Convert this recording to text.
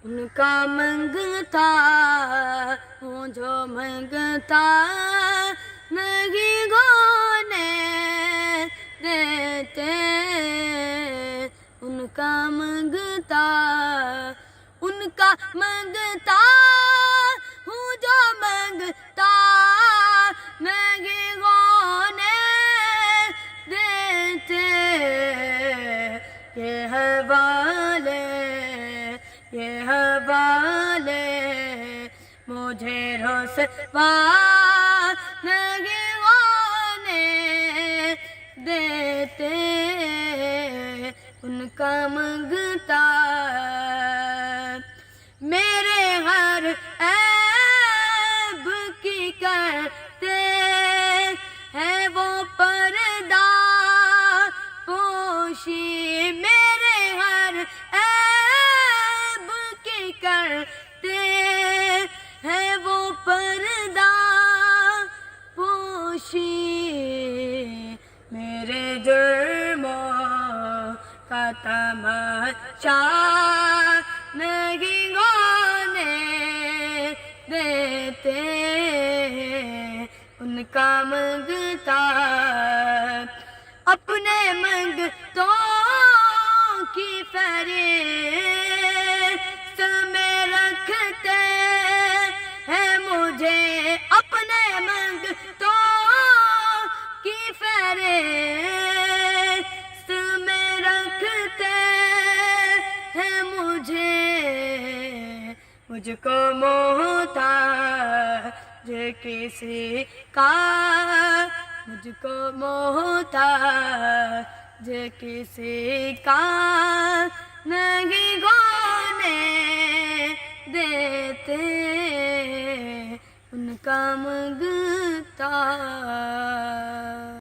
ان کا منگتا ہوں جو منگتا نہیں گانے دیتے، ان کا منگتا ہوں جو منگتا نہیں گانے دیتے، یہ حوالے مجھے رسوا نہیں ہونے دیتے، ان کا منگتا میرے ہر عیب کی کرتے ہیں وہ پردہ پوشی، میرے ہر عیب کی کرتے ہیں وہ پردہ پوشی، میرے جرموں کا تماشا نہیں ہونے دیتے، ان کا منگتا اپنے منگتوں کی فہرست میں رکھتے ہیں مجھے، اپنے منگتوں کی فہرست میں رکھتے ہیں مجھ کو محتاج کسی کا، مجھ کو محتاج کسی کا نہیں گانے دیتے، ان کا منگتا